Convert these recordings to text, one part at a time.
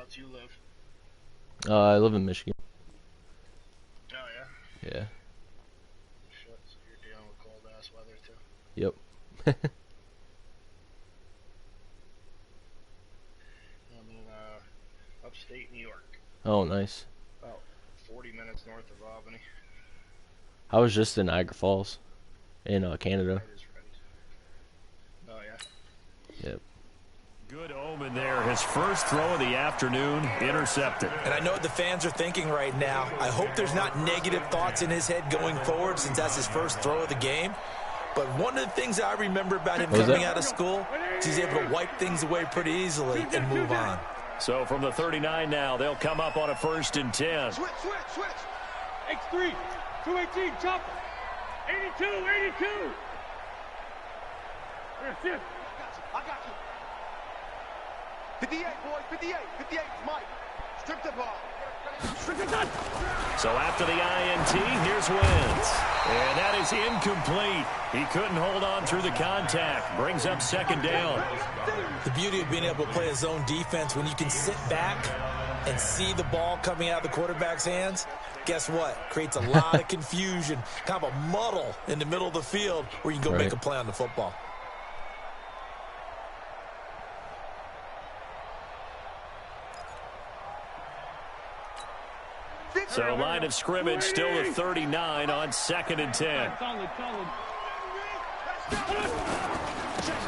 Whereabouts you live? I live in Michigan. Oh, yeah? Yeah. Shit, so you're dealing with cold-ass weather, too? Yep. I'm in upstate New York. Oh, nice. About 40 minutes north of Albany. I was just in Niagara Falls, in Canada. Oh, yeah? Yep. Good omen there. His first throw of the afternoon, intercepted. And I know what the fans are thinking right now. I hope there's not negative thoughts in his head going forward since that's his first throw of the game. But one of the things I remember about him coming out of school is he's able to wipe things away pretty easily and move on. So from the 39 now, they'll come up on a 1st and 10. Switch. X3, 218, chopper. 82. Yes. I got you. 58, boys, 58 is Mike. Strip the ball. So after the INT, here's Wentz. And that is incomplete. He couldn't hold on through the contact. Brings up 2nd down. The beauty of being able to play a zone defense when you can sit back and see the ball coming out of the quarterback's hands, guess what? Creates a lot of confusion, kind of a muddle in the middle of the field where you can go make a play on the football. So line of scrimmage still the 39 on 2nd and 10.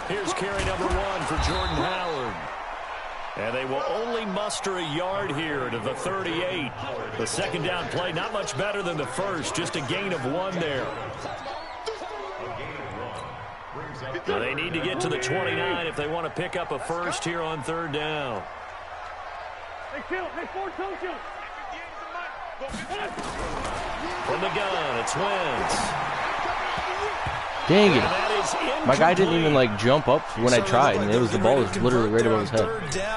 Here's carry number 1 for Jordan Howard. And they will only muster a yard here to the 38. The 2nd down play not much better than the first, just a gain of 1 there. So they need to get to the 29 if they want to pick up a first here on 3rd down. From the gun, it's Wentz. Dang it. My guy didn't even, like, jump up when I tried, and the ball was literally right above his head.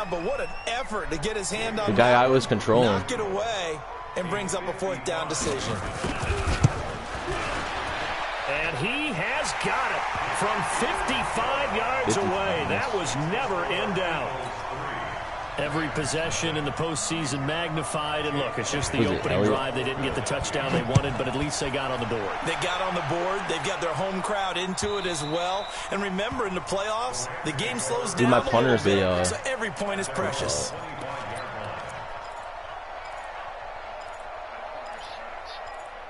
But what an effort to get his hand on the guy I was controlling. Knock it away, and brings up a 4th down decision. And he has got it from 55 yards away. That was never in doubt. Every possession in the postseason magnified, and look, it's just the opening drive. They didn't get the touchdown they wanted, but at least they got on the board. They got on the board. They've got their home crowd into it as well. And remember, in the playoffs, the game slows down my punters, a little bit, so every point is precious.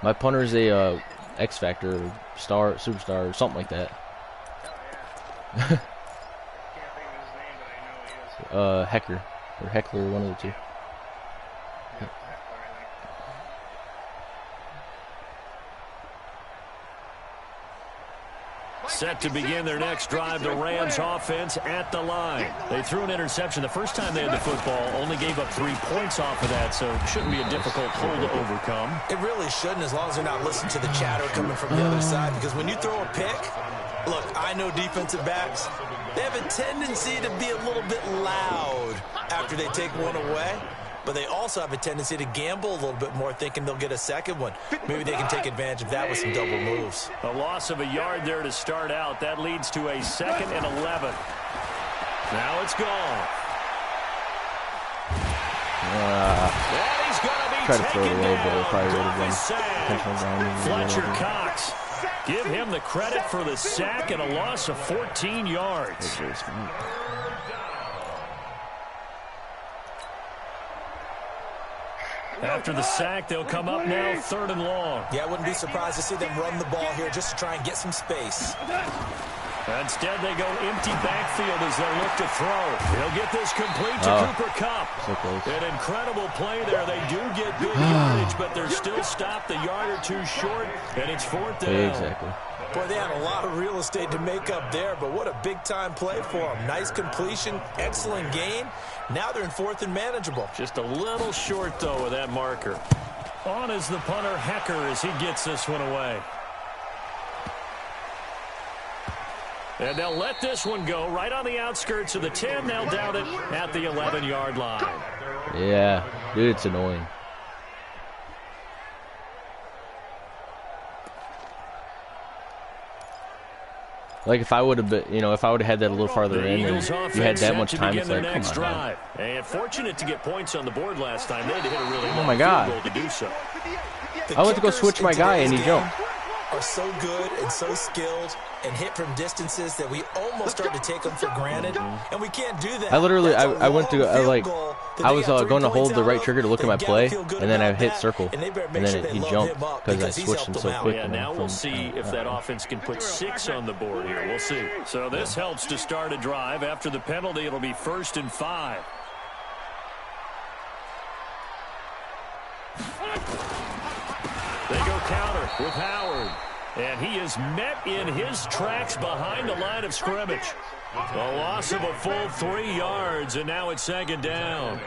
My punter's a X Factor, star, superstar, or something like that. Hecker. Or Heckler, one of the two. Set to begin their next drive, the Rams offense at the line. They threw an interception the first time they had the football, only gave up 3 points off of that, so it shouldn't be a difficult hole to overcome. It really shouldn't, as long as they're not listening to the chatter coming from the other side, because when you throw a pick, look, I know defensive backs, they have a tendency to be a little bit loud after they take one away, but they also have a tendency to gamble a little bit more, thinking they'll get a 2nd one. Maybe they can take advantage of that with some double moves. A loss of a yard there to start out. That leads to a 2nd and 11. Now it's gone. That is going to be taken down. Fletcher Cox. Give him the credit for the sack and a loss of 14 yards. After the sack, they'll come up now 3rd and long. Yeah, I wouldn't be surprised to see them run the ball here just to try and get some space. Instead, they go empty backfield as they look to throw. He'll get this complete to Cooper Kupp. So close. An incredible play there. They do get good yardage, but they're still stopped a yard or 2 short, and it's 4th down. Exactly. Boy, they had a lot of real estate to make up there, but what a big-time play for them. Nice completion, excellent game. Now they're in 4th and manageable. Just a little short, though, with that marker. On is the punter, Hecker, as he gets this one away. And they'll let this one go right on the outskirts of the 10. They'll down it at the 11-yard line. Yeah, dude, it's annoying. Like if I would have been, if I would have had that a little farther in, and you had that much time, it's like, come on. Drive. And fortunate to get points on the board last time. They had to hit a really my God. goal to do so. I went to go switch my guy, and he jumped. Are so good and so skilled and hit from distances that we almost start to take them for granted, and we can't do that. I literally, I went to, I was going to hold the right trigger to look at my play, and then I hit circle, and then he jumped because I switched him so quick. Yeah, now we'll see if that offense can put 6 on the board here. We'll see. So this helps to start a drive. After the penalty, it'll be 1st and 5. They go counter with Howard. And he is met in his tracks behind the line of scrimmage. A loss of a full 3 yards, and now it's 2nd down.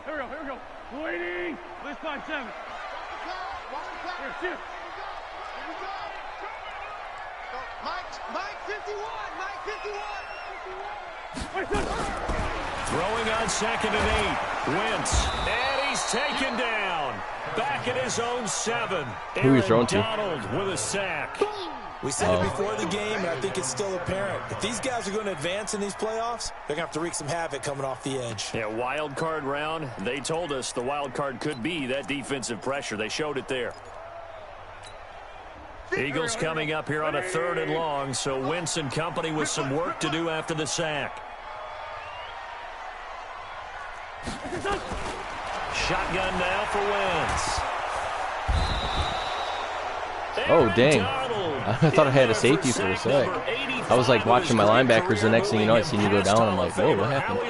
Here we go. Waiting. Let's 5-7. Here, shift. Mike 51. Mike 51. Throwing on 2nd and 8. Wentz. And he's taken down. Back at his own 7. Who are you throwing to? Donald with a sack. We said it before the game, and I think it's still apparent. If these guys are going to advance in these playoffs, they're going to have to wreak some havoc coming off the edge. Yeah, wild card round. They told us the wild card could be that defensive pressure. They showed it there. Eagles coming up here on a 3rd and long, so Wentz and company with some work to do after the sack. Shotgun now for Wentz. Oh, dang. I thought I had a safety for a sec. I was like watching my linebackers. The next thing you know, I seen you go down. I'm like, whoa, what happened?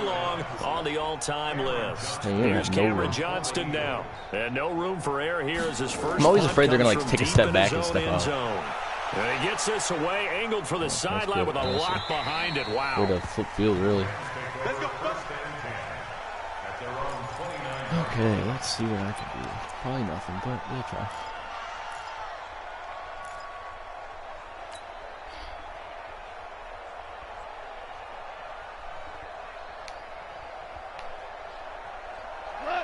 On the all-time list. Hey, Here's Cameron Johnston now. And no room for error here as his first. I'm always afraid they're going to like take a step back and step out. And he gets this away, angled for the sideline with a lot behind it. Wow. Way to flip field, really. Okay, let's see what I can do. Probably nothing, but we'll try.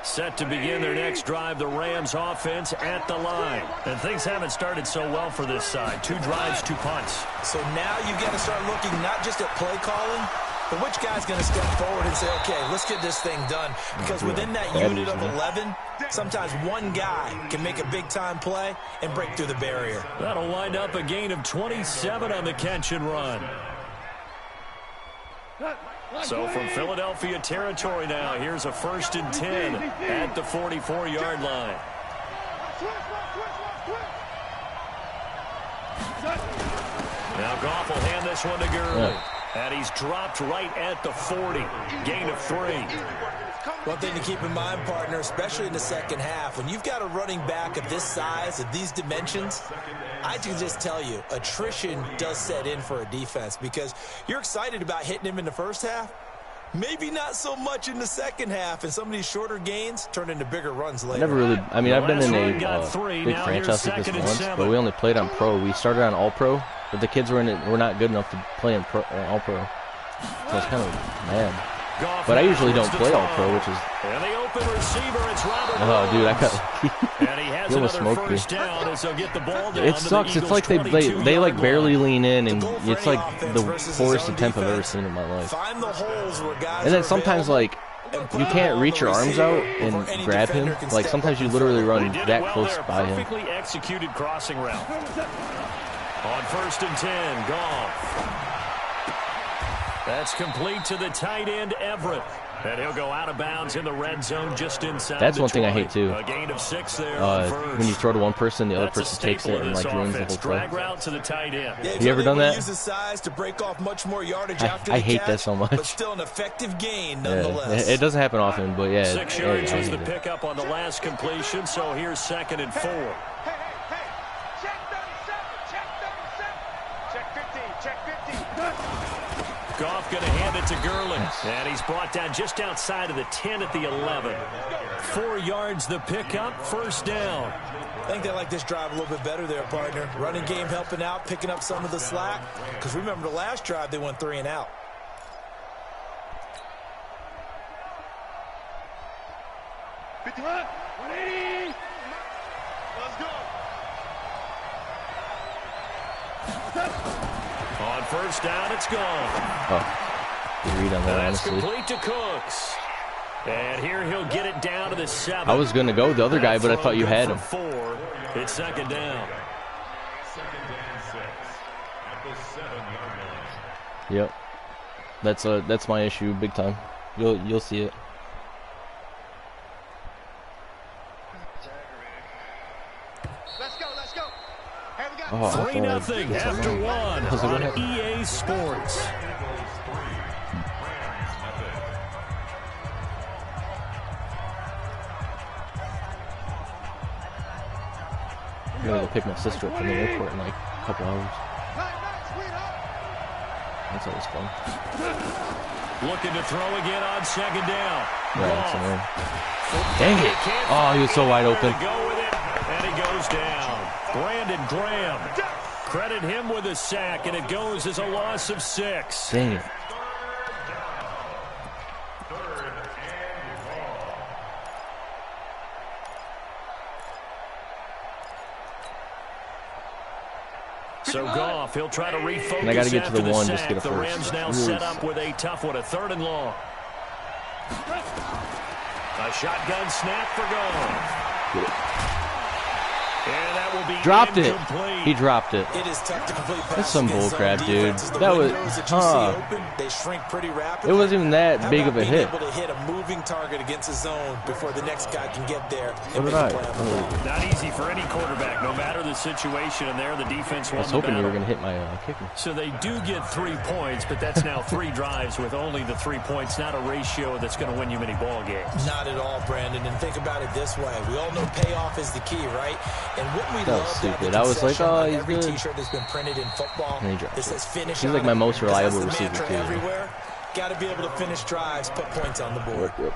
Set to begin their next drive, the Rams offense at the line. And things haven't started so well for this side. 2 drives, 2 punts. So now you got to start looking not just at play calling, but which guy's going to step forward and say, okay, let's get this thing done. Because within that unit of 11, sometimes one guy can make a big-time play and break through the barrier. That'll wind up a gain of 27 on the catch and run. So from Philadelphia territory now, here's a 1st and 10 at the 44-yard line. Now Goff will hand this one to Gurley. And he's dropped right at the 40. Gain of 3. One thing to keep in mind, partner, especially in the second half, when you've got a running back of this size, of these dimensions, I can just tell you, attrition does set in for a defense because you're excited about hitting him in the first half. Maybe not so much in the second half, and some of these shorter gains turn into bigger runs later. I've been in a big franchise like this once, but we only played on pro. We started on all-pro, but the kids were not good enough to play in all-pro. So I was kind of mad. But I usually don't play all-pro, which is... And the open receiver, it's Robert oh, dude, I got... he almost smoked me. It sucks. It's like they like barely lean in, and it's like the poorest attempt I've ever seen in my life. And then sometimes, like, you can't reach your arms out and grab him. Like, sometimes you literally run that close by him. Perfectly executed crossing route. On 1st and 10, Goff. That's complete to the tight end, Everett. And he'll go out of bounds in the red zone just inside. That's one thing I hate, too. A gain of 6 there when you throw to one person, the other person takes it and like ruins the whole play. Drag route to the tight end. Yeah, you ever done that? Use his size to break off much more yardage after I the hate catch, that so much. But still an effective gain nonetheless. It doesn't happen often, but yeah. 6 yards was the pickup on the last completion, so here's 2nd and 4. Hey, check 37, check 15. Goff going to hand it to Gurley. And he's brought down just outside of the 10 at the 11. 4 yards the pickup, 1st down. I think they like this drive a little bit better there, partner. Running game helping out, picking up some of the slack. Because remember, the last drive, they went 3 and out. 180. Let's go. On first down, it's gone. Oh, good read on that, That's honestly. complete to Cooks. And here he'll get it down to the 7. I was going to go the other guy, but I thought you had him. 4. It's second down. Yep. That's my issue, big time. You'll see it. Let's go. Hey, we got Oh, 3-0 after 1 on EA Sports. I'm gonna go pick my sister up from the airport in like a couple hours. That's always fun. Looking to throw again on second down. Yeah, dang it. Oh, he was so wide open. Go with it, and he goes down. Brandon Graham. Credit him with a sack, and it goes as a loss of 6. Dang it. So Goff, he'll try to refocus. And I got to get to the after 1 sack. just to get a The first. Rams now Really set up with a tough one, a 3rd and long. A shotgun snap for Goff. And that will be dropped incomplete. it. He dropped it. It is tough to complete passes. That's some against bullcrap, zone dude. defenses. The That was, windows that you see open, they shrink pretty rapidly. It wasn't even that How big about of a being hit. able to hit a moving target against a zone before the next guy can get there So and did make I. a play on the ball. Not easy for any quarterback, no matter the situation, and there the defense I won was the hoping you were battle. going to hit my kicker. So they do get 3 points, but that's now 3 drives with only the 3 points, not a ratio that's going to win you many ball games. Not at all, Brandon. And think about it this way. We all know payoff is the key, right? And what we That was love stupid. that I was like, oh, he's every good. T-shirt that's been printed in football, And he dropped it says finish. He's on like my it, most 'cause that's reliable the receiver, mantra too. everywhere. Got to be able to finish drives, put points on the board. Yep.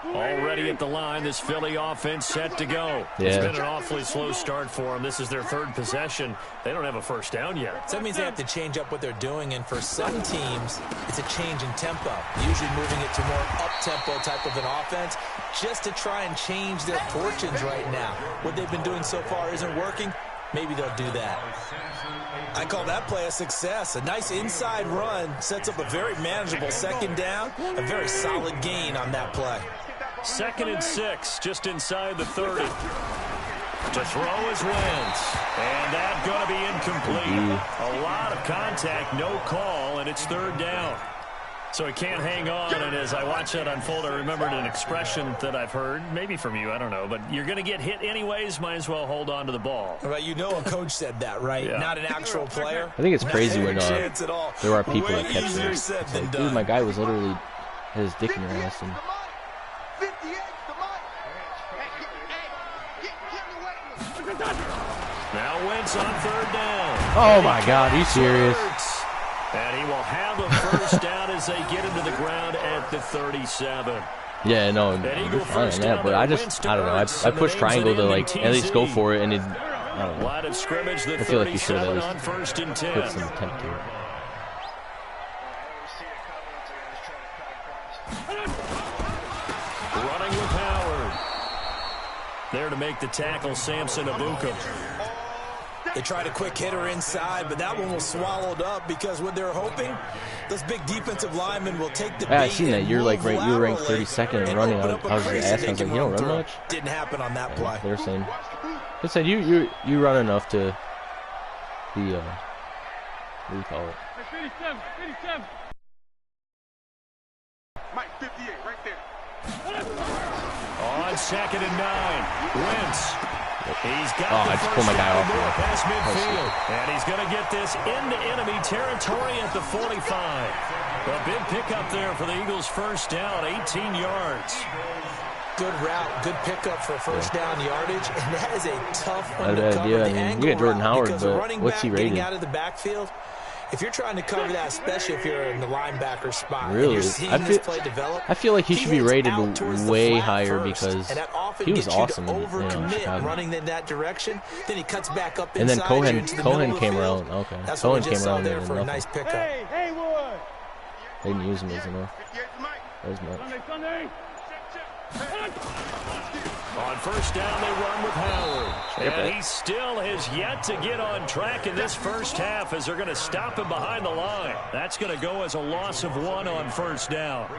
Already at the line, this Philly offense set to go. It's Yeah. been an awfully slow start for them. This is their 3rd possession. They don't have a first down yet. So that means they have to change up what they're doing, and for some teams, it's a change in tempo, usually moving it to more up-tempo type of an offense just to try and change their fortunes right now. What they've been doing so far isn't working. Maybe they'll do that. I call that play a success. A nice inside run sets up a very manageable second down, a very solid gain on that play. 2nd and 6, just inside the 30. To throw is Wentz. And that's going to be incomplete. A lot of contact, no call, and it's 3rd down. So he can't hang on, and as I watch that unfold, I remembered an expression that I've heard, maybe from you, I don't know, but you're going to get hit anyways, might as well hold on to the ball. Well, you know a coach said that, right? Yeah. Not an actual player. I think it's crazy Not when a chance at all. there are people Way that catch easier this. said It's than like, done. dude, my guy was literally had his dick in your ass. And 58 the mic. Now Wentz on 3rd down. oh my God, are you serious? And he will have a first down as they get him to the ground at the 37. Yeah, no, Eagle you're fine on first that, down but there, I Wentz just, to I don't know, Ertz, I and the pushed names triangle of to the like at least go MTZ. for it, and it, I don't know, Line of scrimmage, the I feel like you should 37 at on least 1st and 10. put some attempt to it. Running with Howard. There to make the tackle, Samson Abuka. They tried a quick hitter inside, but that one was swallowed up because what they're hoping, those big defensive linemen will take the Yeah, I bait seen that. and You're like move right. You were ranked laterally 32nd in and running. open I up a was just crease asking. I they was like, can you don't run run through. much. Didn't happen on that play. They were saying. They said you run enough to be what do you call it? 57. Mike, 58, right there. On 2nd and 9. Wentz. He's got I the just first pulled my guy down off there. past midfield. And he's going to get this into enemy territory at the 45. A big pickup there for the Eagles' first down, 18 yards. Good route, good pickup for first down yardage, and that is a tough one to cover. Yeah, The I mean, angle you got Jordan route, Howard, because a but running what's he back getting rated? out of the backfield, if you're trying to cover that, especially if you're in the linebacker spot, and Really? you're seeing I this feel- play develop, I feel like he should be heads rated out towards the way flat higher first, because and that often he was gets you awesome to in overcommit Chicago. running in that direction. Then he cuts back up And then inside Cohen you into the middle of the came field. around. Okay, That's Cohen what we came just saw around there and for a nothing. nice pickup. Hey, Haywood. They didn't use him as enough. As much. On first down, they run with Howard. And he still has yet to get on track in this first half as they're going to stop him behind the line. That's going to go as a loss of 1 on first down.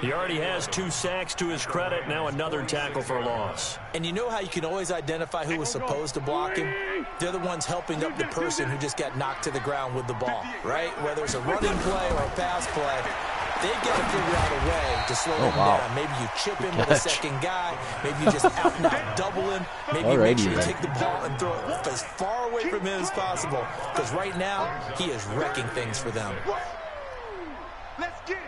He already has 2 sacks to his credit. Now another tackle for loss. And you know how you can always identify who was supposed to block him? They're the ones helping up the person who just got knocked to the ground with the ball, right? Whether it's a running play or a pass play, they've got to figure out a way to slow him down. Maybe you chip him with a second guy. Maybe you just out and out double him. Maybe you make sure you take the ball and throw it as far away from him as possible. Because right now, he is wrecking things for them. Let's get it.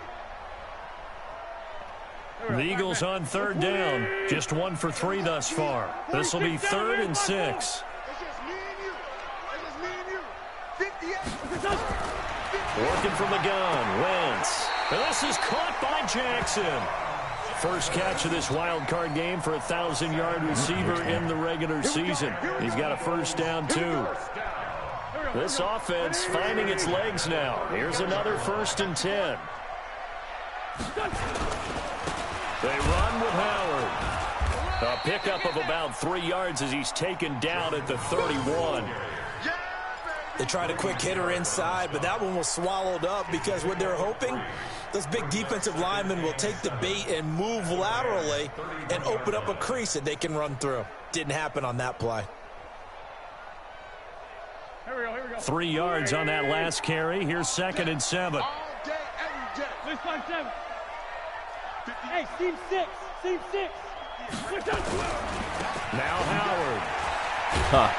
The Eagles on third down. Just 1 for 3 thus far. This will be 3rd and 6. It's just me and you. It's just me and you. 58. Working from the gun. Wentz. And this is caught by Jackson. First catch of this wild card game for a 1,000-yard receiver in the regular season. He's got a first down, too. This offense finding its legs now. Here's another 1st and 10. They run with Howard. A pickup of about 3 yards as he's taken down at the 31. They tried a quick hitter inside, but that one was swallowed up because what they're hoping, those big defensive linemen will take the bait and move laterally and open up a crease that they can run through. Didn't happen on that play. Here we go. 3 yards on that last carry. Here's 2nd and 7. All day, every day. 657. Hey, team 6. Team 6. Now Howard. Huh.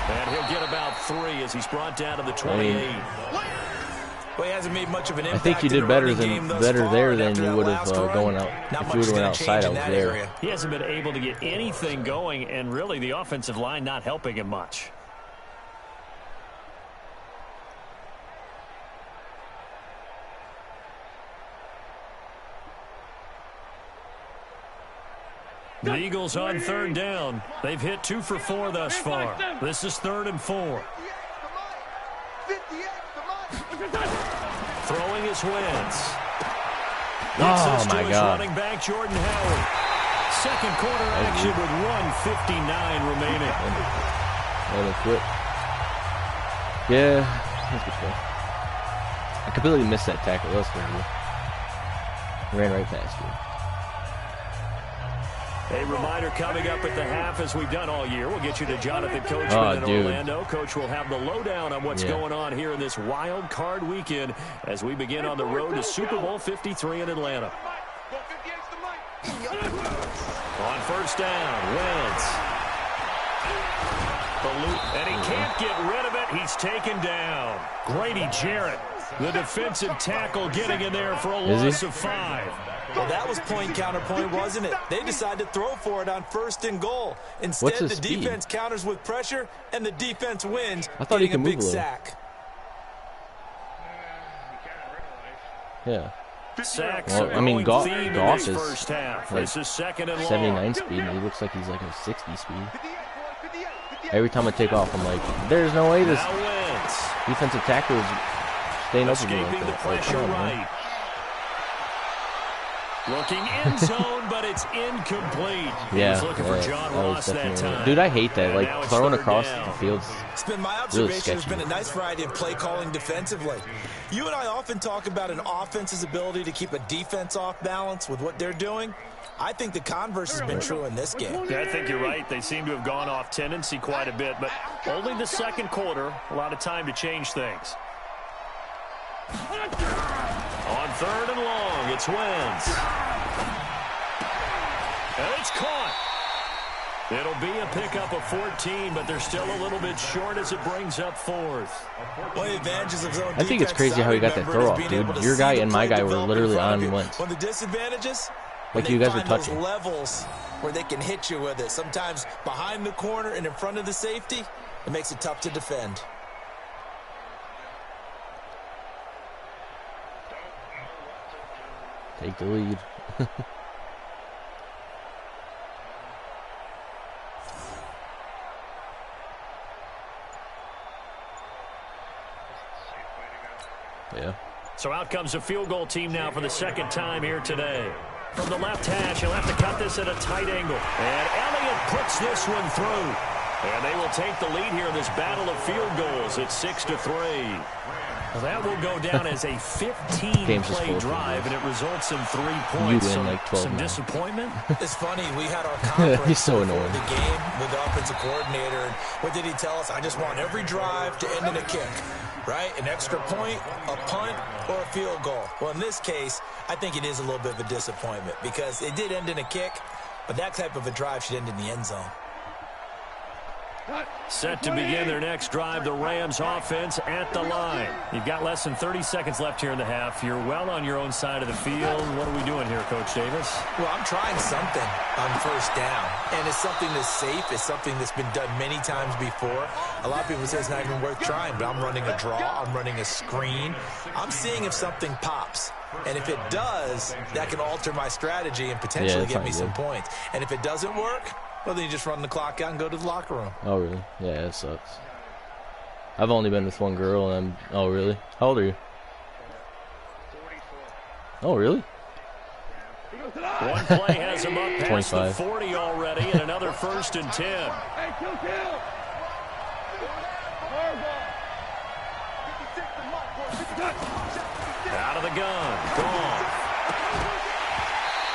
And he'll get about 3 as he's brought down to the 28. Well, he hasn't made much of an impact. I think you did better there than you would have going out. If you would have went outside, I was there. He hasn't been able to get anything going, and really the offensive line not helping him much. The Eagles on third down. They've hit 2 for 4 thus far. This is 3rd and 4. Throwing his Wentz. Oh, my God. Running back Jordan Howard. Second quarter action with 1:59 remaining. Let him quit. Yeah, that's good stuff. I completely missed that tackle. That was terrible. Ran right past you. A reminder coming up at the half, as we've done all year. We'll get you to Jonathan Coachman in Orlando. Coach will have the lowdown on what's going on here in this wild card weekend as we begin on the road to Super Bowl 53 in Atlanta. On first down, Wentz. And he can't get rid of it. He's taken down. Grady Jarrett, the defensive tackle, getting in there for a loss of 5. Well, that was point counterpoint, wasn't it? They decided to throw for it on 1st and goal. Instead, the defense counters with pressure, and the defense wins. I thought he could move a little. Sack. Yeah. Sacks well, I mean, Goff is first half. like This is 2nd and 79 speed, and he looks like he's like a 60 speed. Every time I take off, I'm like, there's no way this defensive tackle is staying open like that. Pressure right. Looking end zone, but it's incomplete. Yeah, looking for John Ross that time. Dude, I hate that. Like, throwing across the field. It's been my observation. There's been a nice variety of play calling defensively. You and I often talk about an offense's ability to keep a defense off balance with what they're doing. I think the converse has been true in this game. Yeah, I think you're right. They seem to have gone off tendency quite a bit, but only the second quarter, a lot of time to change things. On 3rd and long, it's Wentz. And it's caught. It'll be a pickup of 14, but they're still a little bit short as it brings up 4th. Well, the advantages of zone I think it's crazy how he got that throw off, dude. Your guy and my guy were literally on Wentz. One of the disadvantages, like you guys were touching. Those levels where they can hit you with it. Sometimes behind the corner and in front of the safety, it makes it tough to defend. Take the lead. Yeah. So out comes a field goal team now for the second time here today. From the left hash, he'll have to cut this at a tight angle. And Elliott puts this one through. And they will take the lead here in this battle of field goals. It's 6-3. Well, that will go down as a 15-play drive, and it results in 3 points. You win like 12 some disappointment. It's funny. We had our conference He's so before annoying. the game with the offensive coordinator. And what did he tell us? I just want every drive to end in a kick, right? An extra point, a punt, or a field goal. Well, in this case, I think it is a little bit of a disappointment because it did end in a kick, but that type of a drive should end in the end zone. Set to begin their next drive, the Rams offense at the line. You've got less than 30 seconds left here in the half. You're well on your own side of the field. What are we doing here, Coach Davis? Well, I'm trying something on first down, and it's something that's safe. It's something that's been done many times before. A lot of people say it's not even worth trying, but I'm running a draw. I'm running a screen. I'm seeing if something pops. And if it does, that can alter my strategy and potentially get me some points. And if it doesn't work, well, then you just run the clock out and go to the locker room. Oh, really? Yeah, that sucks. I've only been with one girl, and I'm... Oh, really? How old are you? 44. Oh, really? One play has him up past 25. the 40 already, and another 1st and 10. Hey, kill. Out of the gun. Gone.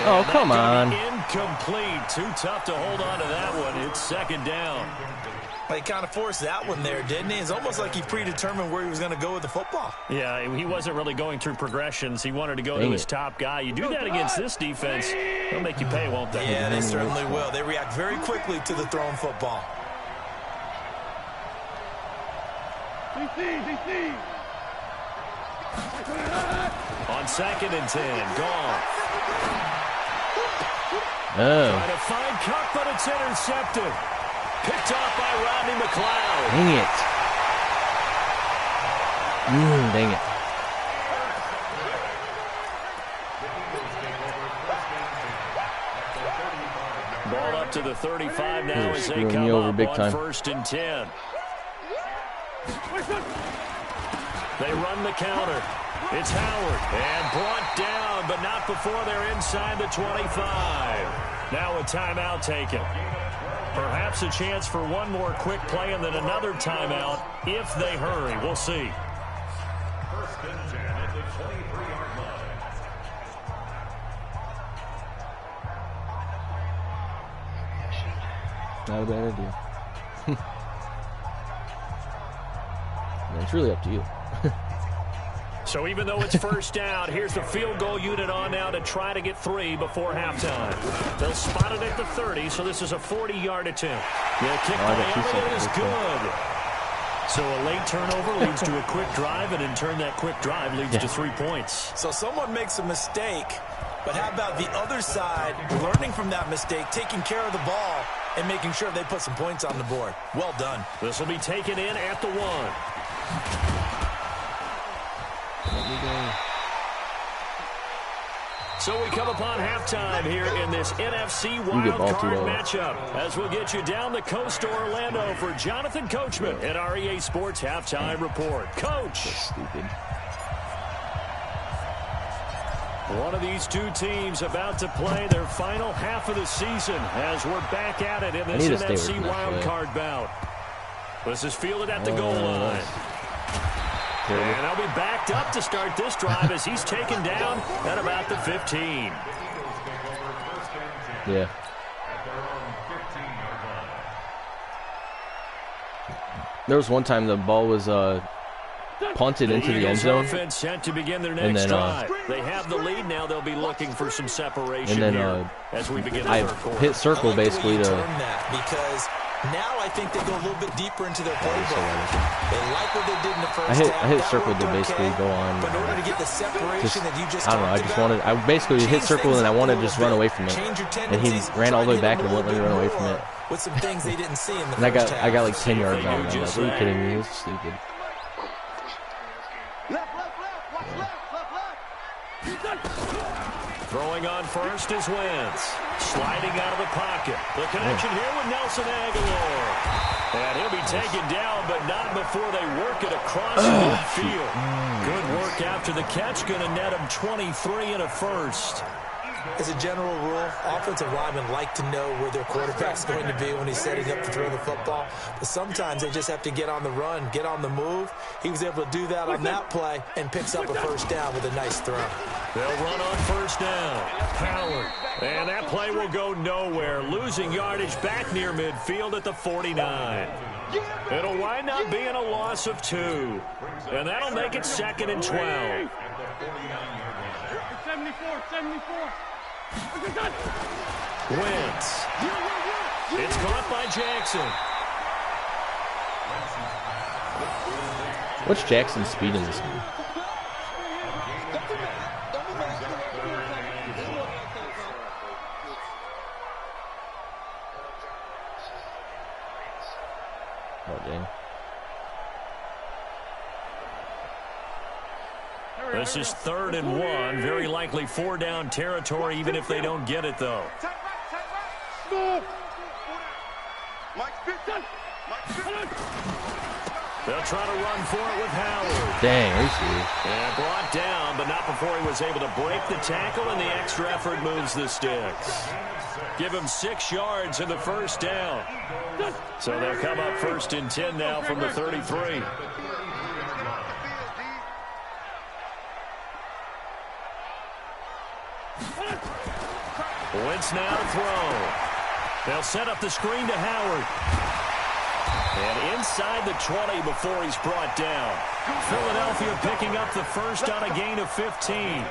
Oh, come on. Incomplete. Too tough to hold on to that one. It's 2nd down. Well, he kind of forced that one there, didn't he? It's almost like he predetermined where he was going to go with the football. Yeah, he wasn't really going through progressions. He wanted to go to his top guy. You do that against this defense, they'll make you pay, won't they? Yeah, they certainly will. They react very quickly to the thrown football. DC. On 2nd and 10, gone. Oh. Trying to find Cup, but it's intercepted. Picked off by Rodney McLeod. Dang it. Dang it. Ball up to the 35 now as they screwing come me over up big on time. 1st and 10. They run the counter. It's Howard, and brought down, but not before they're inside the 25. Now a timeout taken. Perhaps a chance for one more quick play and then another timeout if they hurry. We'll see. 1st and 10 at the 23-yard line. Not a bad idea. It's really up to you. So even though it's 1st down, here's the field goal unit on now to try to get 3 before halftime. They'll spot it at the 30, so this is a 40-yard attempt. The kick by Elliott is good. So a late turnover leads to a quick drive, and in turn that quick drive leads to 3 points. So someone makes a mistake, but how about the other side learning from that mistake, taking care of the ball, and making sure they put some points on the board? Well done. This will be taken in at the 1. So we come upon halftime here in this NFC Wild Card matchup as we'll get you down the coast to Orlando for Jonathan Coachman at our EA Sports Halftime Report. Coach! That's stupid. One of these two teams about to play their final half of the season as we're back at it in this NFC Wild Card bout. This is fielded at the goal line. And they'll be backed up to start this drive as he's taken down at about the 15. Yeah. There was one time the ball was punted into the end zone. Offense set to begin their next drive. They have the lead now. They'll be looking for some separation and then, here as we begin the I third quarter. hit circle basically to. Because now I think they go a little bit deeper into their playbook. They like what they did in the first half. I hit circle to basically go on. But in order to get the separation that you just I don't know. I just wanted. I basically hit circle and I wanted to just run away from it. And he ran all the way back and wouldn't let me run away from it. With some things they didn't see in the and first half. I got like 10 yards on him. I'm like, are you kidding me? This is stupid. Throwing on first is Wentz. Sliding out of the pocket. The connection here with Nelson Aguilar. And he'll be taken down, but not before they work it across midfield. Good work after the catch. Going to net him 23 and a first. As a general rule, offensive linemen like to know where their quarterback's going to be when he's setting up to throw the football. But sometimes they just have to get on the run, get on the move. He was able to do that on that play and picks up a first down with a nice throw. They'll run on first down. Howard. And that play will go nowhere. Losing yardage back near midfield at the 49. It'll wind up being a loss of 2. And that'll make it 2nd and 12. 74. Wentz. It's caught by Jackson. What's Jackson's speed in this game? Oh, dang. This is 3rd and 1. Very likely 4-down territory, even if they don't get it, though. They'll try to run for it with Howard. Dang, are you serious? And brought down, but not before he was able to break the tackle, and the extra effort moves the sticks. Give him 6 yards in the first down. So they'll come up 1st and 10 now from the 33. Wentz now to throw. They'll set up the screen to Howard. And inside the 20 before he's brought down. Philadelphia picking up the first on a gain of 15.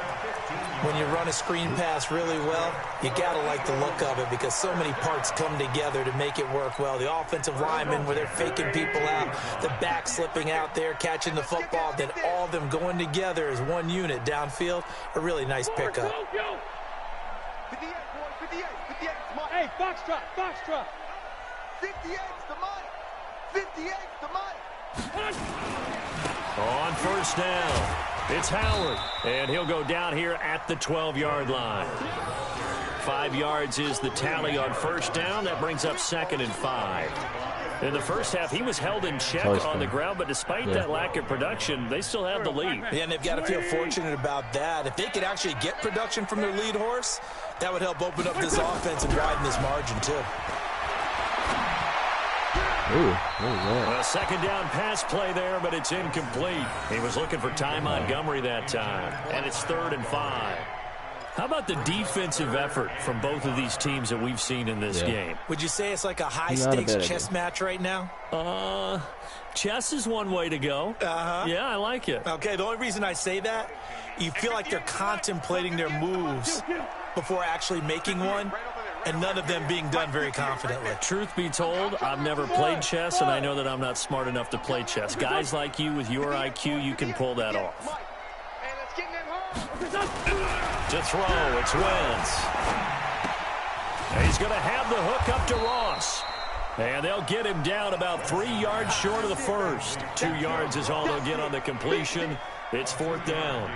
When you run a screen pass really well, you got to like the look of it because so many parts come together to make it work well. The offensive linemen, where they're faking people out, the back slipping out there, catching the football, then all of them going together as one unit downfield. A really nice pickup. Hey, Foxtrot. 58's the money. 58's the money. On first down, it's Howard. And he'll go down here at the 12-yard line. 5 yards is the tally on first down. That brings up 2nd and 5. In the first half, he was held in check on the ground, but despite that lack of production, they still have the lead. Yeah, and they've got to feel fortunate about that. If they could actually get production from their lead horse, that would help open up this offense and widen this margin, too. A 2nd down pass play there, but it's incomplete. He was looking for Ty Montgomery that time, and it's 3rd and 5. How about the defensive effort from both of these teams that we've seen in this game? Would you say it's like a high-stakes chess match right now? Chess is one way to go. Yeah, I like it. Okay, the only reason I say that, you feel like they're contemplating their moves before actually making one, and none of them being done very confidently. Truth be told, I've never played chess, and I know that I'm not smart enough to play chess. Guys like you with your IQ, you can pull that off. To throw, it's Wentz. He's going to have the hook up to Ross. And they'll get him down about 3 yards short of the first. 2 yards is all they'll get on the completion. It's 4th down.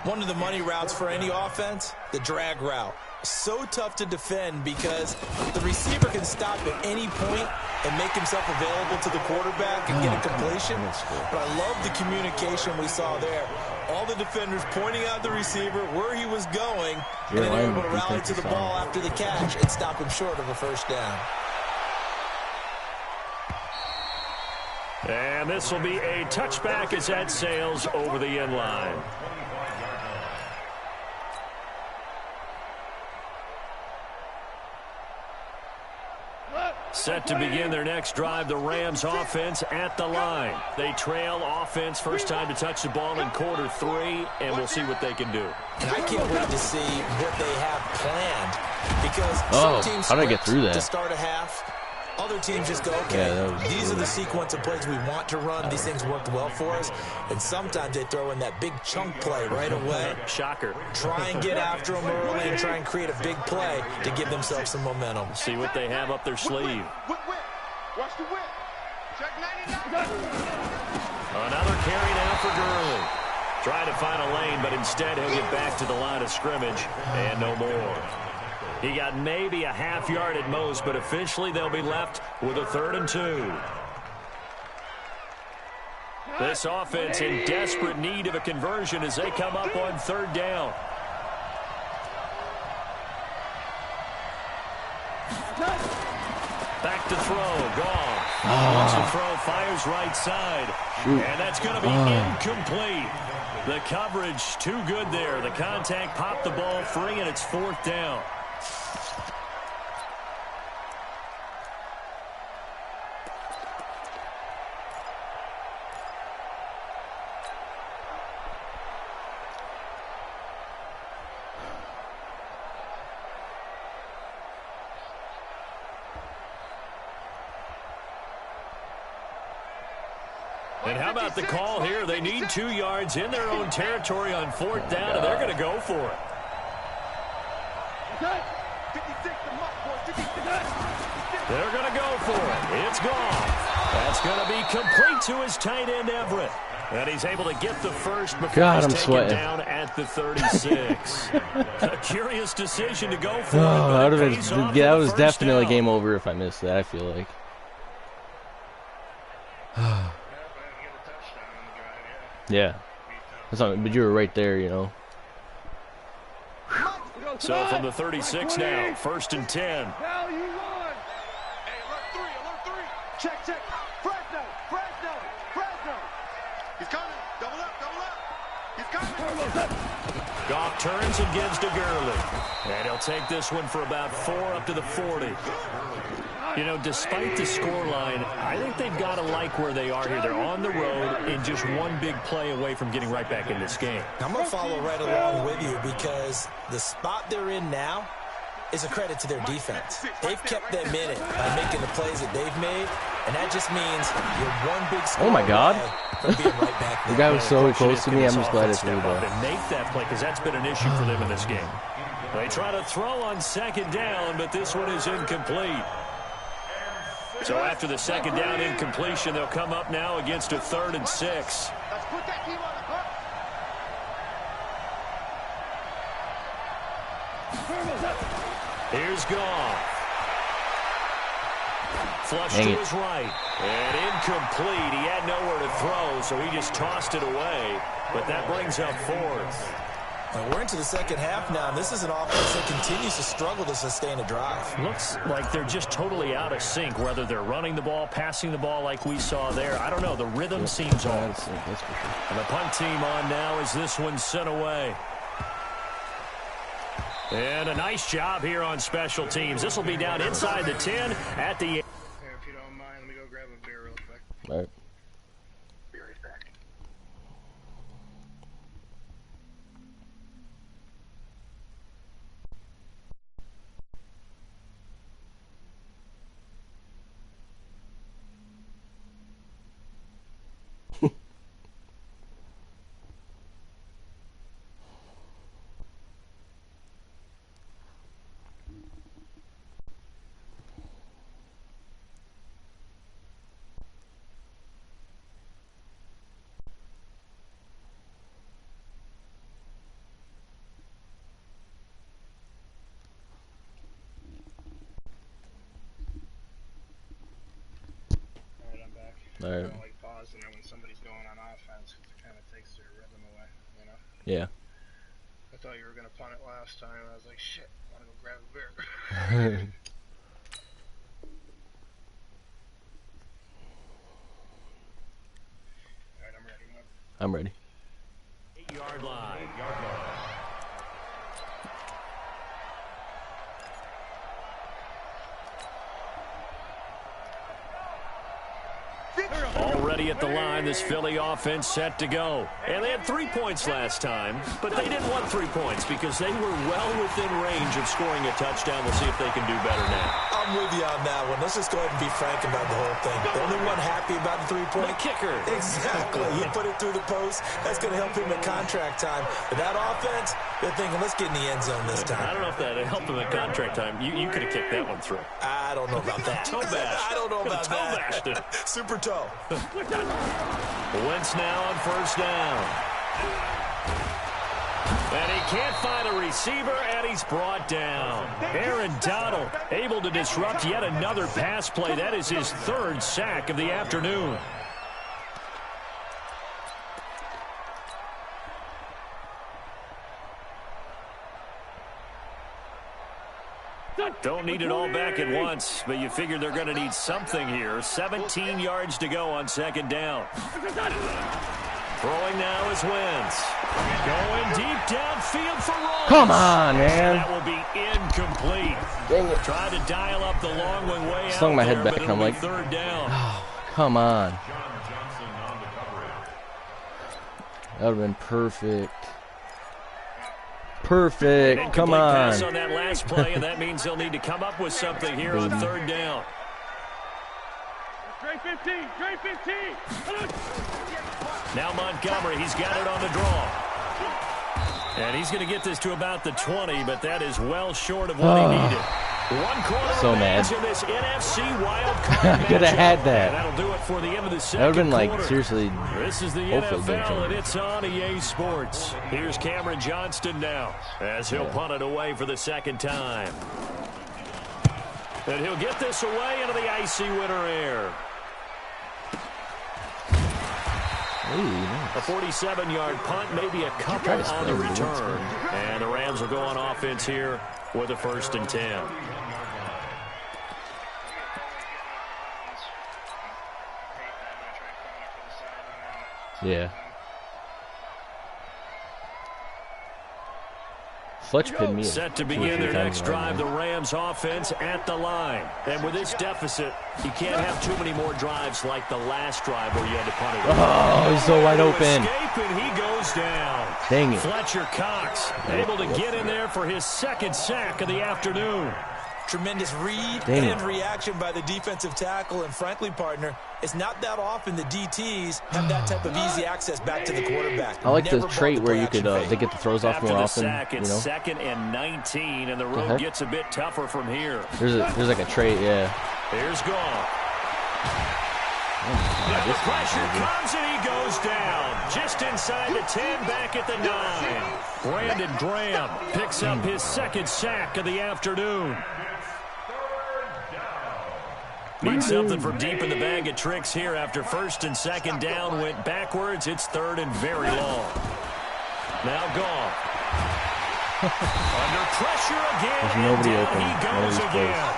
One of the money routes for any offense, the drag route. So tough to defend because the receiver can stop at any point and make himself available to the quarterback and get a completion. But I love the communication we saw there. All the defenders pointing out the receiver, where he was going, and then they were able to rally to the ball after the catch and stop him short of a first down. And this will be a touchback as that sails over the end line. Set to begin their next drive, the Rams offense at the line. They trail offense, first time to touch the ball in quarter 3, and we'll see what they can do. And I can't wait to see what they have planned because some teams how did I get through that? To start a half, other teams just go, okay, these are the sequence of plays we want to run. These things worked well for us. And sometimes they throw in that big chunk play right away. Shocker. Try and get after them early and try and create a big play to give themselves some momentum. See what they have up their sleeve. Watch the whip. Check 99. Another carry now for Gurley. Trying to find a lane, but instead he'll get back to the line of scrimmage and no more. He got maybe a half yard at most, but officially they'll be left with a 3rd and 2. This offense in desperate need of a conversion as they come up on 3rd down. Back to throw, gone. Wants to throw, fires right side. And that's going to be incomplete. The coverage too good there. The contact popped the ball free, and it's 4th down. And how about the call here? They need 2 yards in their own territory on 4th down, and they're going to go for it. They're going to go for it. It's gone. That's going to be complete to his tight end, Everett. And he's able to get the first before he's taken down at the 36. A curious decision to go for it. That was definitely game over if I missed that, I feel like. Yeah. That's not, but you were right there, you know. So from the 36 now, 1st and 10. Hell, you won. Hey, alert 3. Check. Fresno. He's coming. Double up. He's coming. Goff turns and gives to Gurley. And he'll take this one for about 4 up to the 40. You know, despite the scoreline, I think they've got to like where they are here. They're on the road and just one big play away from getting right back in this game. I'm going to follow right along with you because the spot they're in now is a credit to their defense. They've kept them in it by making the plays that they've made, and that just means you're one big score. Oh, my God. From being right back there. The guy was so close to me, I'm just glad it's me, though. And make that play because that's been an issue for them in this game. They try to throw on 2nd down, but this one is incomplete. So after the 2nd down incompletion, they'll come up now against a 3rd and 6. Let's put that team on the hook. Here's Goff. Flush to his right. And incomplete. He had nowhere to throw, so he just tossed it away. But that brings up 4th. And we're into the 2nd half now, and this is an offense that continues to struggle to sustain a drive. Looks like they're just totally out of sync, whether they're running the ball, passing the ball like we saw there. I don't know. The rhythm seems off. That's for sure. And the punt team on now as this one's sent away. And a nice job here on special teams. This will be down inside the 10 at the... Here, if you don't mind, let me go grab a beer real quick. All right. Be right back. All right. Like pause in there when somebody's going on offense because it kind of takes their rhythm away, you know? Yeah. I thought you were going to punt it last time. I was like, shit, I want to go grab a beer. All right, I'm ready. I'm ready. 8-yard line. Already at the line, this Philly offense set to go. And they had 3 points last time, but they didn't want 3 points because they were well within range of scoring a touchdown. We'll see if they can do better now. I'm with you on that one. Let's just go ahead and be frank about the whole thing. The only one happy about the 3-point? The kicker. Exactly. He put it through the post. That's going to help him at contract time. But that offense, they're thinking, let's get in the end zone this time. I don't know if that helped him at contract time. You could have kicked that one through. I don't know about that. Toe bash. I don't know about toe that. Bashed it. Super toe. Wentz now on 1st down. And he can't find a receiver, and he's brought down. Aaron Donald able to disrupt yet another pass play. That is his third sack of the afternoon. Don't need it all back at once, but you figure they're going to need something here. 17 yards to go on second down. Throwing now is Wentz. Going deep downfield for Ross. Come on, man. That will be incomplete. Dang it. Tried to dial up the long one way out. Slung my head there, back, but and I'm it'll be like, third down. Oh, come on. That would have been perfect. Perfect. Come on. Pass on that last play, and that means they'll need to come up with something here on third down. Trey 15, Trey 15. Now Montgomery, he's got it on the draw. And he's going to get this to about the 20, but that is well short of what he needed. One quarter so mad. in this NFC wild card I could have had that. And that'll do it for the end of the second That would have been like, quarter. seriously, This is the NFL, and it's on EA Sports. Here's Cameron Johnston now, as he'll punt it away for the second time. And he'll get this away into the icy winter air. Ooh, nice. A 47-yard punt, maybe a couple on the return. And the Rams will go on offense here with a 1st and 10. Yeah. Fletch pinned me. Set to begin their next drive, the Rams offense at the line. And with this deficit, you can't have too many more drives like the last drive where you had to punt it. Oh, he's so wide open. Escape, and he goes down. Dang it. Fletcher Cox able to get in there for his second sack of the afternoon. Tremendous read and reaction by the defensive tackle. And frankly, partner, it's not that often the DTs have that type of easy access back to the quarterback. I like the trait where you could they get the throws off more often. Sack, it's 2nd and 19, and the road gets a bit tougher from here. There's like a trait, yeah. Here's Goff. And the pressure comes, and he goes down. Just inside the 10, back at the 9. Brandon Graham picks up his second sack of the afternoon. Need something from deep in the bag of tricks here after 1st and 2nd down went backwards. It's 3rd and very long. Now Goff. Under pressure again. There's nobody open. He goes again.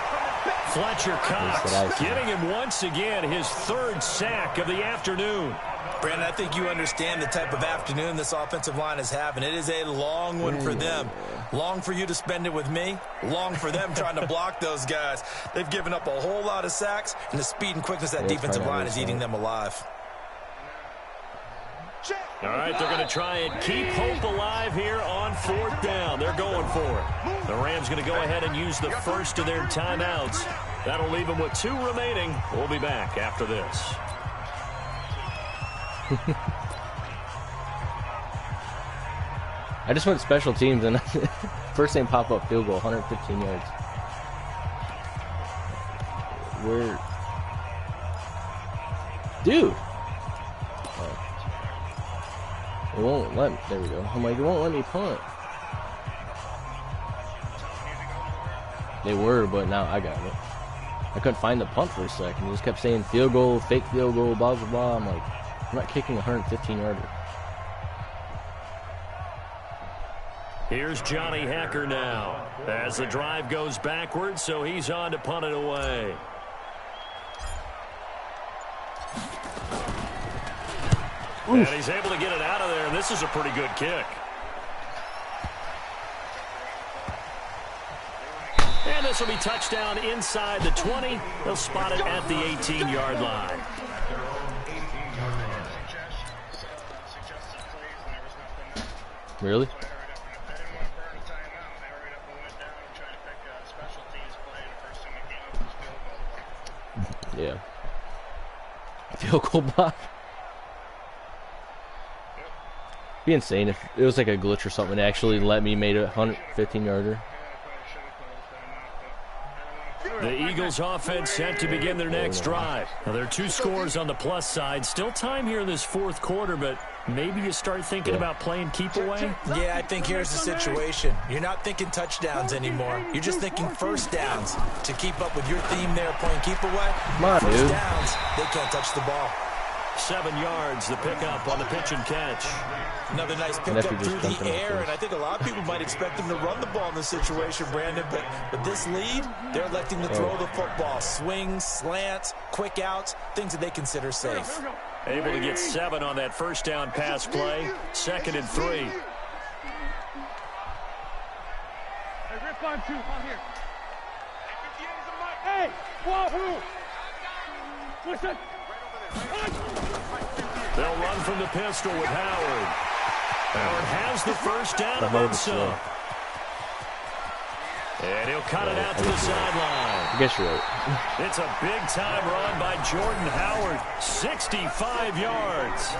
Fletcher Cox Cox getting him once again, his 3rd sack of the afternoon. Brandon, I think you understand the type of afternoon this offensive line is having. It is a long one for them. Long for you to spend it with me. Long for them trying to block those guys. They've given up a whole lot of sacks, and the speed and quickness of that defensive line is eating them alive. All right, they're going to try and keep hope alive here on 4th down. They're going for it. The Rams going to go ahead and use the first of their timeouts. That'll leave them with 2 remaining. We'll be back after this. I just went special teams, and first thing pop up, field goal, 115 yards. Where? Dude! Oh. It won't let me. There we go. I'm like, it won't let me punt. They were, but now I got it. I couldn't find the punt for a second. It just kept saying field goal, fake field goal, blah, blah, blah. I'm like, I'm not kicking a 115-yarder. Here's Johnny Hecker now as the drive goes backwards, so he's on to punt it away. And he's able to get it out of there, and this is a pretty good kick. And this will be touchdown inside the 20. They'll spot it at the 18-yard line. Really? Yeah. Field goal block. Be insane if it was like a glitch or something. It actually let me made a 115-yarder. The Eagles offense set to begin their next drive. Now, there are 2 scores on the plus side. Still time here in this 4th quarter, but maybe you start thinking about playing keep away? Yeah, I think here's the situation. You're not thinking touchdowns anymore. You're just thinking first downs. To keep up with your theme there, playing keep away, first downs, they can't touch the ball. 7 yards, the pickup on the pitch and catch. Another nice pickup through the air, and I think a lot of people might expect them to run the ball in this situation, Brandon, but with this lead, they're electing to throw the football. Swings, slants, quick outs, things that they consider safe. Able to get 7 on that first down pass play. 2nd and 3. Hey, rip on 2, on here. Hey, wahoo! Listen. They'll run from the pistol with Howard. Howard has the first down and then some. And he'll cut it out to the sideline. I guess you're right. It's a big-time run by Jordan Howard. 65 yards.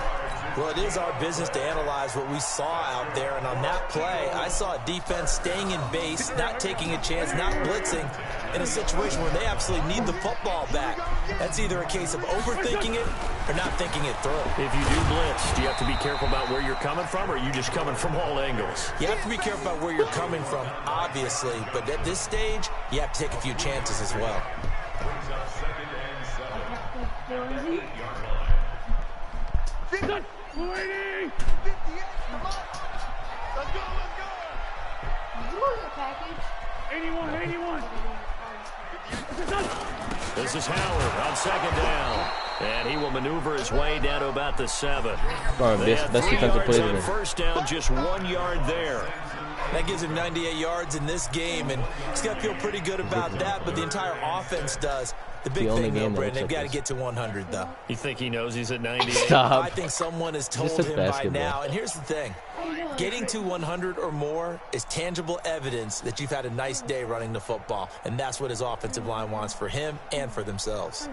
Well, it is our business to analyze what we saw out there, and on that play, I saw a defense staying in base, not taking a chance, not blitzing, in a situation where they absolutely need the football back. That's either a case of overthinking it or not thinking it through. If you do blitz, do you have to be careful about where you're coming from, or are you just coming from all angles? You have to be careful about where you're coming from, obviously, but at this stage, you have to take a few chances as well. Waiting! 58, come on! Let's go, let's go! Package. 81. This is Howard on 2nd down. And he will maneuver his way down to about the 7. Best defensive play today. First down, just 1 yard there. That gives him 98 yards in this game, and he's got to feel pretty good about that, but the entire offense does. The big thing, though, Brandon, they've got to get to 100, though. You think he knows he's at 98? Stop. I think someone has told him by now. And here's the thing. Getting to 100 or more is tangible evidence that you've had a nice day running the football, and that's what his offensive line wants for him and for themselves.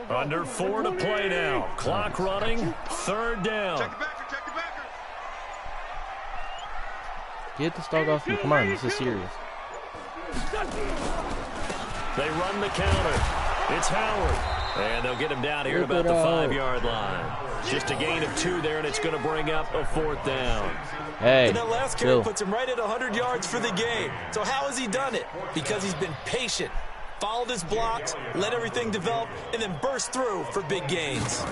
Under 4 to play now. Clock running. 3rd down. Check the backer, check the backer. Get this dog off me. Come on, this is serious. They run the counter. It's Howard. And they'll get him down here at about the 5-yard line. Just a gain of 2 there, and it's going to bring up a 4th down. Hey, and that last carry puts him right at 100 yards for the game. So how has he done it? Because he's been patient, followed his blocks, let everything develop, and then burst through for big gains.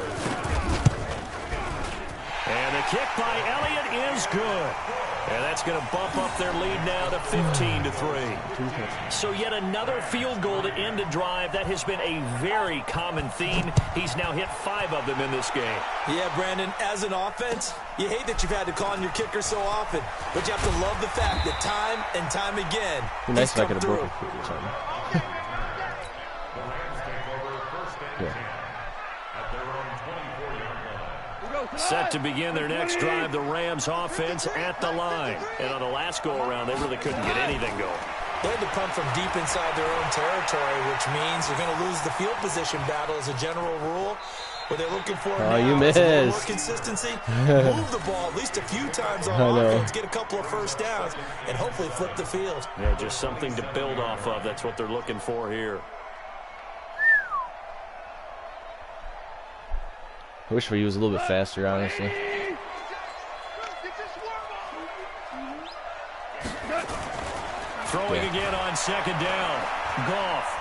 And the kick by Elliott is good. And that's going to bump up their lead now to 15-3. So yet another field goal to end a drive. That has been a very common theme. He's now hit 5 of them in this game. Yeah, Brandon, as an offense, you hate that you've had to call on your kicker so often, but you have to love the fact that time and time again, nice he's come through. Set to begin their next drive, the Rams offense at the line. And on the last go-around, they really couldn't get anything going. They had to punt from deep inside their own territory, which means you're going to lose the field position battle as a general rule. What they're looking for now you is a little more missed. consistency. Move the ball at least a few times on offense, get a couple of first downs, and hopefully flip the field. Yeah, just something to build off of. That's what they're looking for here. I wish he was a little bit faster, honestly. Throwing again on 2nd down. Goff.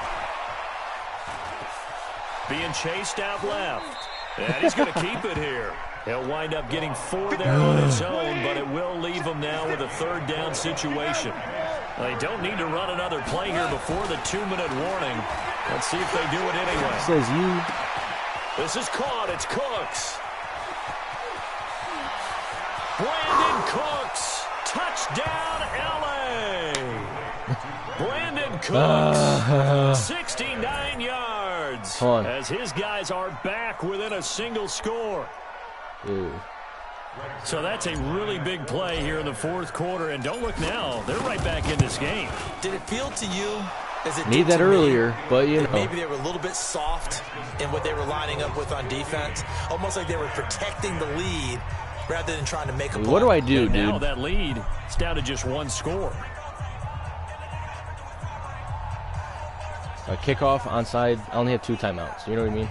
Being chased out left. And he's going to keep it here. He'll wind up getting 4 there on his own, but it will leave him now with a 3rd down situation. They don't need to run another play here before the 2-minute warning. Let's see if they do it anyway. It says you. This is caught. It's Cooks. Brandon Cooks. Touchdown, L.A. Brandon Cooks. 69 yards. As his guys are back within a single score. Ooh. So that's a really big play here in the 4th quarter. And don't look now. They're right back in this game. Did it feel to you as it need that earlier, but you know. Maybe they were a little bit soft in what they were lining up with on defense, almost like they were protecting the lead rather than trying to make a play. What do I do, dude? Now that lead, it's down to just 1 score. Kickoff, onside, I only have 2 timeouts. You know what I mean?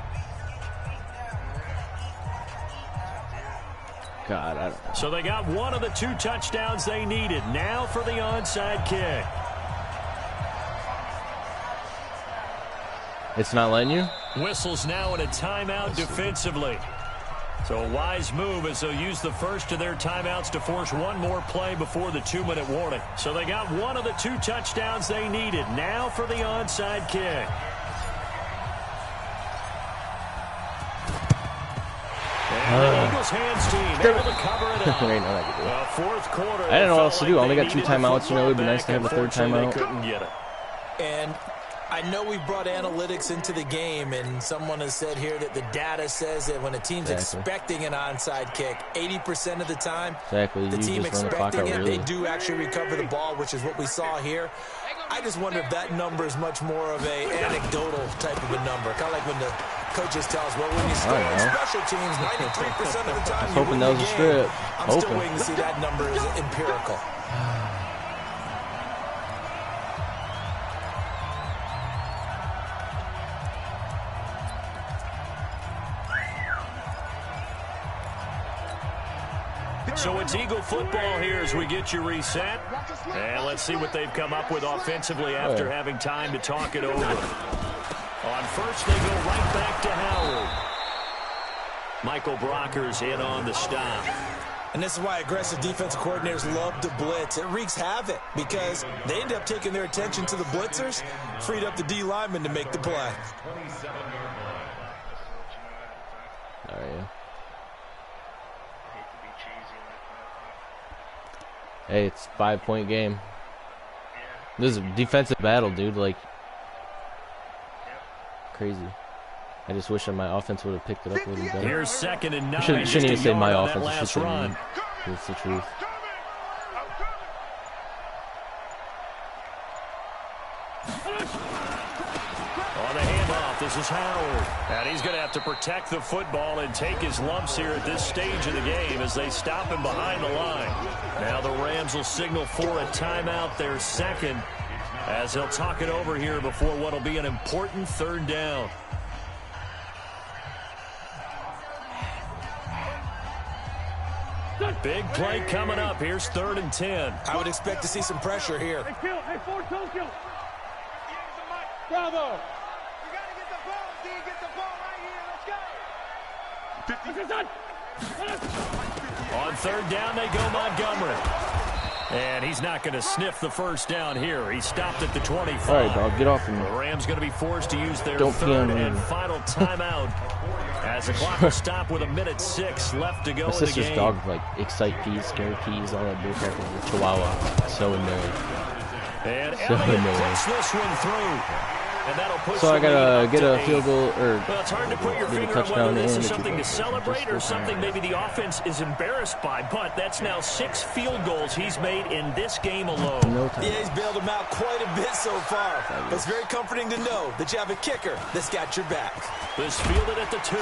God, I don't know. So they got one of the 2 touchdowns they needed. Now for the onside kick. It's not letting you? Whistles now in a timeout defensively. So a wise move as they'll use the first of their timeouts to force one more play before the 2-minute warning. So they got one of the 2 touchdowns they needed. Now for the onside kick. And the Eagles hands team able to cover it up. Well, fourth quarter, I didn't know what else to do. I only got 2 timeouts. You know, it would be nice to have a 3rd timeout. Couldn't get it. And I know we brought analytics into the game, and someone has said here that the data says that when a team's expecting an onside kick, 80% of the time, the team expecting it, they do actually recover the ball, which is what we saw here. I just wonder if that number is much more of a anecdotal type of a number, kind of like when the coaches tell us, well, when you score on special teams, 93% of the time you win the game. Strip. I'm still waiting to see that number is empirical. So it's Eagle football here as we get you reset. And let's see what they've come up with offensively after having time to talk it over. On first, they go right back to Howard. Michael Brocker's in on the stop. And this is why aggressive defensive coordinators love to blitz. It wreaks havoc because they end up taking their attention to the blitzers, freed up the D lineman to make the play. All right. Hey, it's a 5-point game. This is a defensive battle, dude. Like, crazy. I just wish that my offense would have picked it up a little better. Here's 2nd and 9. You shouldn't even say my offense. It's just run. It's the truth. On the handoff, this is Howard. And he's going to have to protect the football and take his lumps here at this stage of the game as they stop him behind the line. Now the Rams will signal for a timeout, their 2nd, as they'll talk it over here before what will be an important 3rd down. Big play coming up. Here's 3rd and 10. I would expect to see some pressure here. Hey, kill. Hey, forward toe kill. Bravo. You got to get the ball, D. Get the ball right here. Let's go. On 3rd down, they go Montgomery. And he's not going to sniff the first down here. He stopped at the 25. All right, dog, get off of me. The Rams going to be forced to use their 3rd and final timeout as the clock will stop with 1:06 left to go in the game. My sister's dog, like, excite peas, scare peas, all that bullshit. Chihuahua. So annoying. And Elliott puts this one through. And that'll push so I gotta get a field goal or well, it's hard to put your finger on whether this is something to celebrate or something maybe the offense is embarrassed by. But that's now 6 field goals he's made in this game alone. Yeah, he's bailed them out quite a bit so far. But it's very comforting to know that you have a kicker that's got your back. This fielded at the 2.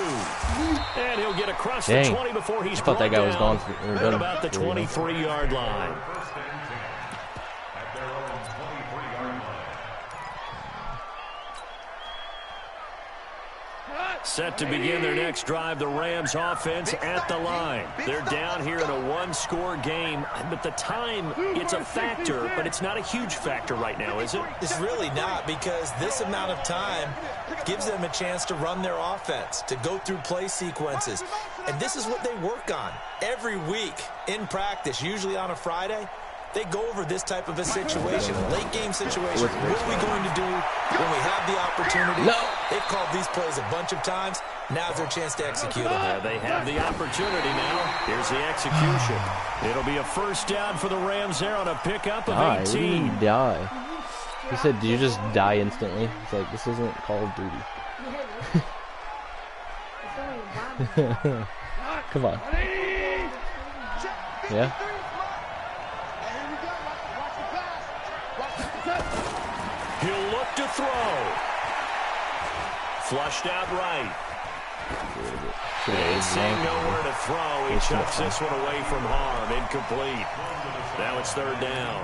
And he'll get across the 20 before he's brought that guy was gone at about the 23-yard line. Set to begin their next drive, the Rams offense at the line. They're down here in a 1-score game, but the time, it's a factor, but it's not a huge factor right now, is it? It's really not, because this amount of time gives them a chance to run their offense, to go through play sequences. And this is what they work on every week in practice, usually on a Friday. They go over this type of a situation, late game situation. What are we going to do when we have the opportunity? They've called these plays a bunch of times. Now's their chance to execute them. They have the opportunity now. Here's the execution. It'll be a 1st down for the Rams there on a pickup of 18. Die. He said, did you just die instantly? It's like, this isn't Call of Duty. Come on. Yeah? He'll look to throw. Flushed out right. And seeing nowhere to throw, he chucks this one away from harm. Incomplete. Now it's 3rd down.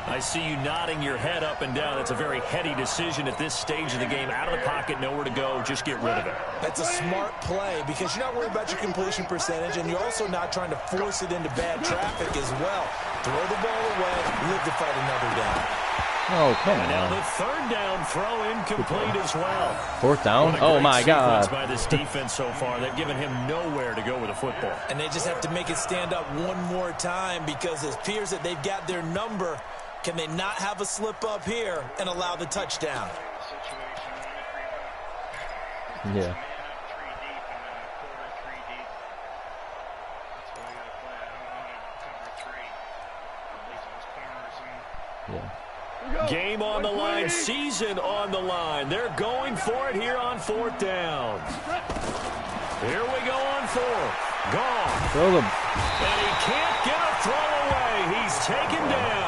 I see you nodding your head up and down. That's a very heady decision at this stage of the game. Out of the pocket, nowhere to go. Just get rid of it. That's a smart play because you're not worried about your completion percentage, and you're also not trying to force it into bad traffic as well. Throw the ball away, live to fight another down. Oh, come on. Now the third down throw incomplete as well. Fourth down? Oh, my God. By this defense so far. They've given him nowhere to go with the football. And they just have to make it stand up one more time because it appears that they've got their number. Can they not have a slip up here and allow the touchdown? Yeah. Yeah. Game on the line, season on the line. They're going for it here on fourth down. Here we go on fourth. Gone. Throw them. And he can't get a throw away. He's taken down.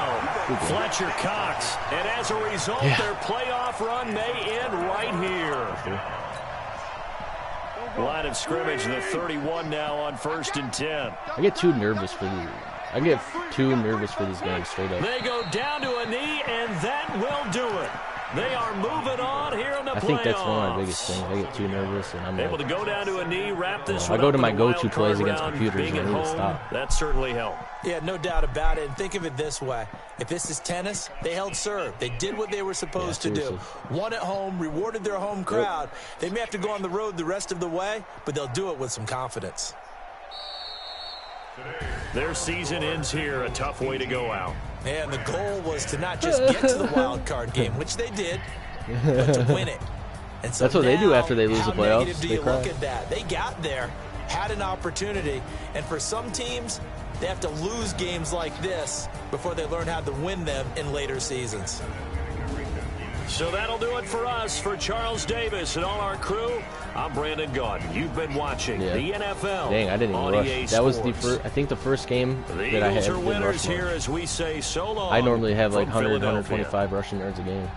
Fletcher Cox. And as a result, their playoff run may end right here. Line of scrimmage, the 31 now on 1st and 10. I get too nervous for these. I get too nervous for these games, straight up. They go down to a knee, and that will do it. They are moving on here in the playoffs. I think that's one of my biggest things. I get too nervous, and I'm able to go down to a knee, wrap this. I go to my go-to plays against computers, and I need to stop. That certainly helped. Yeah, no doubt about it. And think of it this way: if this is tennis, they held serve. They did what they were supposed to do. Won at home, rewarded their home crowd. They may have to go on the road the rest of the way, but they'll do it with some confidence. Their season ends here, a tough way to go out. And the goal was to not just get to the wild card game, which they did, but to win it. And so that's what they do after they lose the playoffs. How negative do you look at that? They got there, had an opportunity, and for some teams, they have to lose games like this before they learn how to win them in later seasons. So that'll do it for us. For Charles Davis and all our crew, I'm Brandon Gaudin. You've been watching the NFL. Dang, I didn't even rush. That was the first, I think the first game that I had. The Eagles are winners here as we say so long. I normally have like 100, 125 rushing yards a game.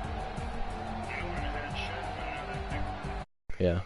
Yeah.